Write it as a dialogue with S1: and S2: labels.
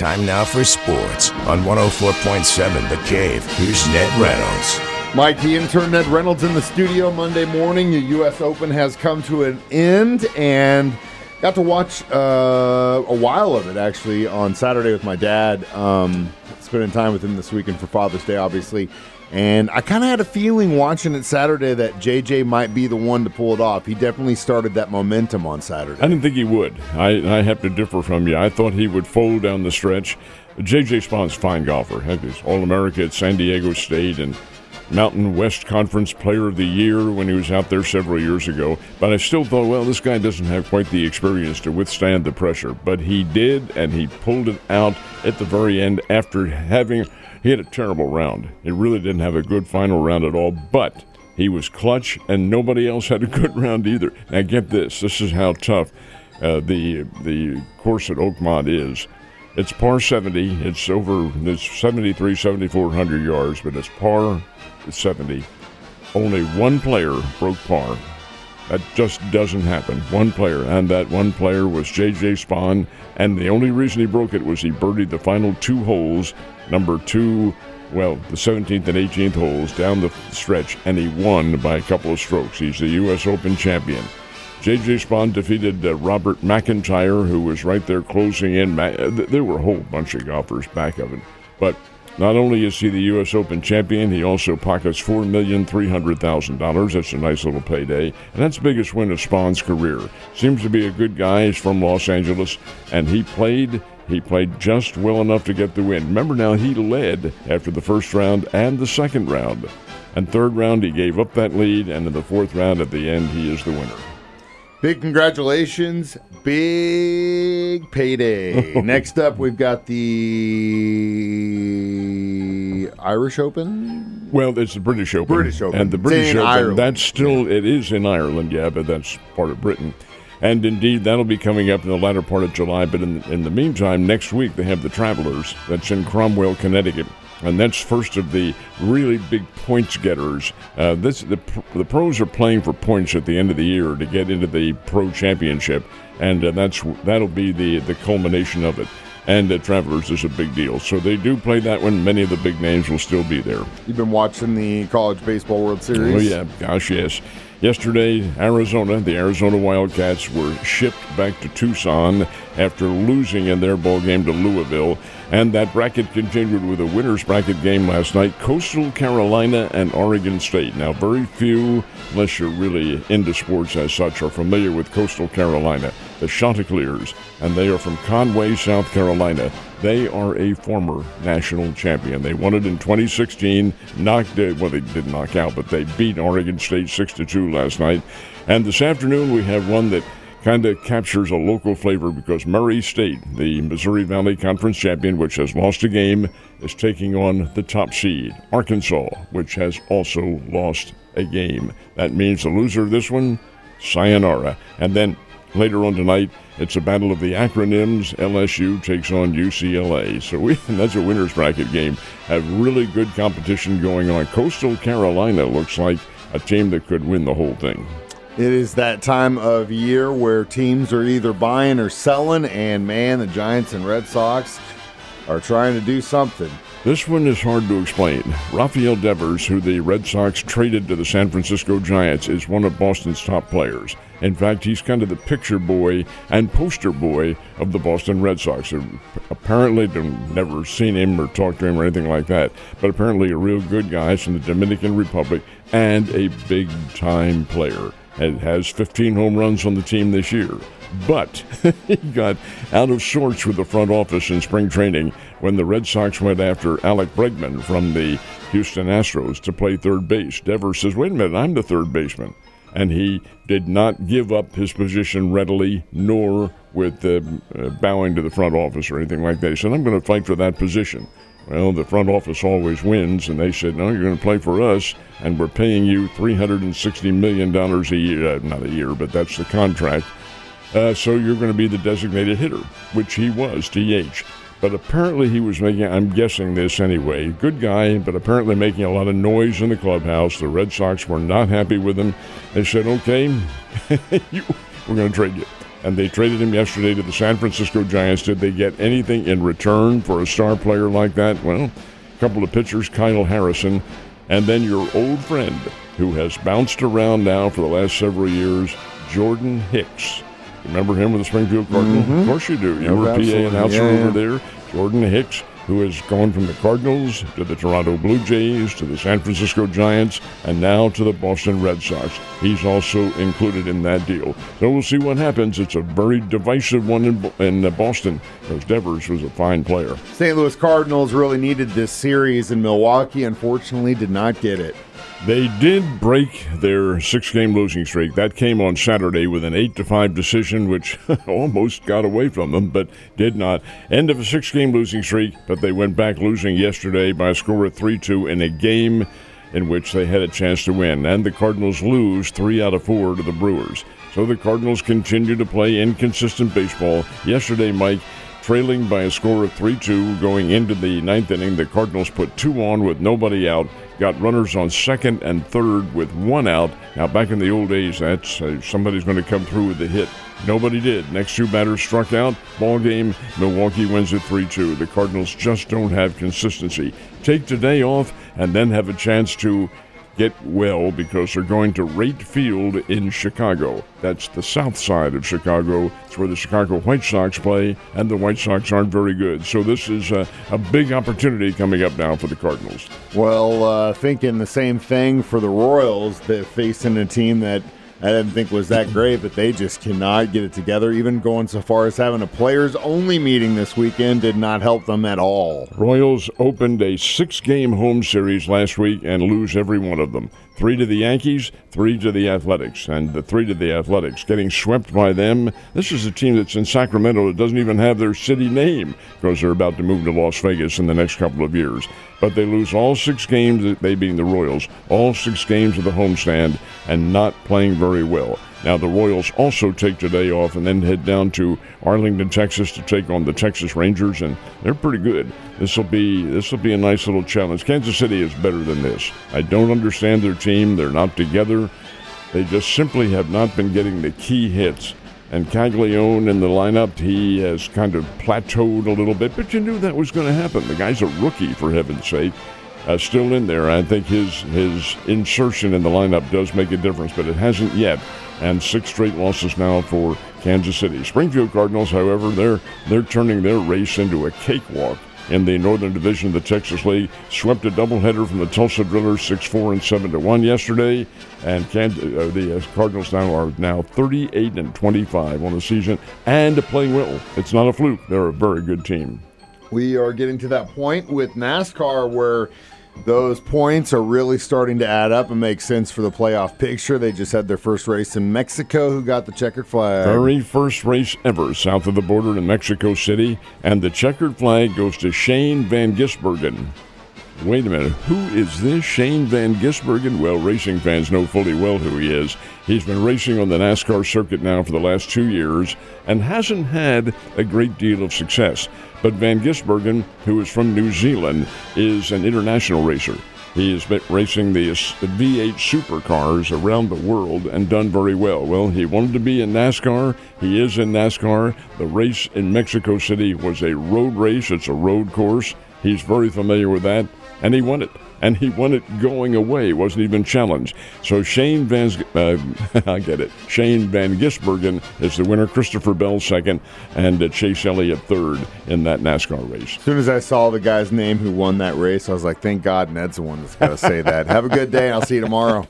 S1: Time now for sports on 104.7 The Cave. Here's Ned Reynolds.
S2: Mike, the intern Ned Reynolds in the studio Monday morning. The U.S. Open has come to an end, and got to watch a while of it, actually, on Saturday with my dad. Spending time with him this weekend for Father's Day, obviously. And I kind of had a feeling watching it Saturday that JJ might be the one to pull it off. He definitely started that momentum on Saturday.
S3: I didn't think he would. I have to differ from you. I thought he would fold down the stretch. JJ Spahn's a fine golfer. He's All-America at San Diego State and Mountain West Conference Player of the Year when he was out there several years ago. But I still thought, well, this guy doesn't have quite the experience to withstand the pressure. But he did, and he pulled it out at the very end after having... He had a terrible round. He really didn't have a good final round at all, but he was clutch, and nobody else had a good round either. Now, get this. This is how tough the course at Oakmont is. It's par 70. It's 7,400 yards, but it's par 70. Only one player broke par. That just doesn't happen. One player, and that one player was J.J. Spahn, and the only reason he broke it was he birdied the final two holes, number two, well, the 17th and 18th holes down the stretch, and he won by a couple of strokes. He's the U.S. Open champion. J.J. Spahn defeated Robert McIntyre, who was right there closing in. There were a whole bunch of golfers back of him, but not only is he the U.S. Open champion, he also pockets $4,300,000. That's a nice little payday. And that's the biggest win of Spahn's career. Seems to be a good guy. He's from Los Angeles. And he played just well enough to get the win. Remember now, he led after the first round and the second round. And third round, he gave up that lead. And in the fourth round, at the end, he is the winner.
S2: Big congratulations. Big payday. Next up, we've got the Irish Open.
S3: Well, it's the British Open. And the British Open, Ireland. That's still, it is in Ireland, yeah, but that's part of Britain. And indeed, that'll be coming up in the latter part of July. But in the meantime, next week, they have the Travelers. That's in Cromwell, Connecticut. And that's first of the really big points getters. The pros are playing for points at the end of the year to get into the pro championship, and that'll be the culmination of it. And the Travelers is a big deal. So they do play that one. Many of the big names will still be there.
S2: You've been watching the College Baseball World Series?
S3: Oh, yeah. Gosh, yes. Yesterday, the Arizona Wildcats were shipped back to Tucson after losing in their ball game to Louisville. And that bracket continued with a winner's bracket game last night, Coastal Carolina and Oregon State. Now, very few, unless you're really into sports as such, are familiar with Coastal Carolina, the Chanticleers, and they are from Conway, South Carolina. They are a former national champion. They won it in 2016, they didn't knock out, but they beat Oregon State 6-2 last night. And this afternoon we have one that kind of captures a local flavor because Murray State, the Missouri Valley Conference champion, which has lost a game, is taking on the top seed, Arkansas, which has also lost a game. That means the loser of this one, sayonara. And then later on tonight, it's a battle of the acronyms. LSU takes on UCLA. So that's a winner's bracket game. Have really good competition going on. Coastal Carolina looks like a team that could win the whole thing.
S2: It is that time of year where teams are either buying or selling, and man, the Giants and Red Sox are trying to do something.
S3: This one is hard to explain. Rafael Devers, who the Red Sox traded to the San Francisco Giants, is one of Boston's top players. In fact, he's kind of the picture boy and poster boy of the Boston Red Sox. Apparently, I've never seen him or talked to him or anything like that, but apparently a real good guy from the Dominican Republic and a big-time player. And has 15 home runs on the team this year. But he got out of sorts with the front office in spring training when the Red Sox went after Alec Bregman from the Houston Astros to play third base. Devers says, wait a minute, I'm the third baseman. And he did not give up his position readily, nor with bowing to the front office or anything like that. He said, I'm going to fight for that position. Well, the front office always wins, and they said, no, you're going to play for us, and we're paying you $360 million a year. Not a year, but that's the contract. So you're going to be the designated hitter, which he was, DH. But apparently he was making, I'm guessing this anyway, good guy, but apparently making a lot of noise in the clubhouse. The Red Sox were not happy with him. They said, okay, we're going to trade you. and they traded him yesterday to the San Francisco Giants. Did they get anything in return for a star player like that? Well, a couple of pitchers, Kyle Harrison, and then your old friend who has bounced around now for the last several years, Jordan Hicks. Remember him with the Springfield Cardinals? Of course you do. You were a PA announcer over there. Jordan Hicks, who has gone from the Cardinals to the Toronto Blue Jays to the San Francisco Giants and now to the Boston Red Sox. He's also included in that deal. So we'll see what happens. It's a very divisive one in Boston, because Devers was a fine player.
S2: St. Louis Cardinals really needed this series, and Milwaukee unfortunately did not get it.
S3: They did break their 6-game losing streak. That came on Saturday with an 8-5 decision, which almost got away from them, but did not. End of a 6-game losing streak, but they went back losing yesterday by a score of 3-2 in a game in which they had a chance to win. And the Cardinals lose 3 out of 4 to the Brewers. So the Cardinals continue to play inconsistent baseball. Yesterday, Mike, trailing by a score of 3-2 going into the ninth inning, the Cardinals put 2 on with nobody out, got runners on second and third with 1 out. Now, back in the old days, that's somebody's going to come through with a hit. Nobody did. Next 2 batters struck out. Ball game, Milwaukee wins it 3-2. The Cardinals just don't have consistency. Take today off and then have a chance to get well, because they're going to Rate Field in Chicago. That's the south side of Chicago. It's where the Chicago White Sox play, and the White Sox aren't very good. So this is a big opportunity coming up now for the Cardinals.
S2: Well, thinking the same thing for the Royals. They're facing a team that I didn't think was that great, but they just cannot get it together. Even going so far as having a players-only meeting this weekend did not help them at all.
S3: Royals opened a 6-game home series last week and lose every one of them. 3 to the Yankees, 3 to the Athletics, and the 3 to the Athletics. Getting swept by them. This is a team that's in Sacramento that doesn't even have their city name, because they're about to move to Las Vegas in the next couple of years. But they lose all 6 games, they being the Royals, all 6 games of the homestand, and not playing very well. Now, the Royals also take today off and then head down to Arlington, Texas to take on the Texas Rangers, and they're pretty good. This will be a nice little challenge. Kansas City is better than this. I don't understand their team. They're not together. They just simply have not been getting the key hits. And Caglione in the lineup, he has kind of plateaued a little bit, but you knew that was going to happen. The guy's a rookie, for heaven's sake. Still in there. I think his insertion in the lineup does make a difference, but it hasn't yet. And 6 straight losses now for Kansas City. Springfield Cardinals, however, they're turning their race into a cakewalk in the Northern Division of the Texas League. Swept a doubleheader from the Tulsa Drillers 6-4 and 7-1 yesterday. And the Cardinals are now 38-25 on the season and playing well. It's not a fluke. They're a very good team.
S2: We are getting to that point with NASCAR where those points are really starting to add up and make sense for the playoff picture. They just had their first race in Mexico. Who got the checkered flag?
S3: Very first race ever south of the border in Mexico City. And the checkered flag goes to Shane Van Gisbergen. Wait a minute, who is this Shane Van Gisbergen? Well, racing fans know fully well who he is. He's been racing on the NASCAR circuit now for the last 2 years and hasn't had a great deal of success. But Van Gisbergen, who is from New Zealand, is an international racer. He has been racing the V8 supercars around the world and done very well. Well, he wanted to be in NASCAR. He is in NASCAR. The race in Mexico City was a road race. It's a road course. He's very familiar with that, and he won it. And he won it going away. Wasn't even challenged. So Shane Van Gisbergen is the winner. Christopher Bell second, and Chase Elliott third in that NASCAR race.
S2: As soon as I saw the guy's name who won that race, I was like, thank God Ned's the one that's got to say that. Have a good day, and I'll see you tomorrow.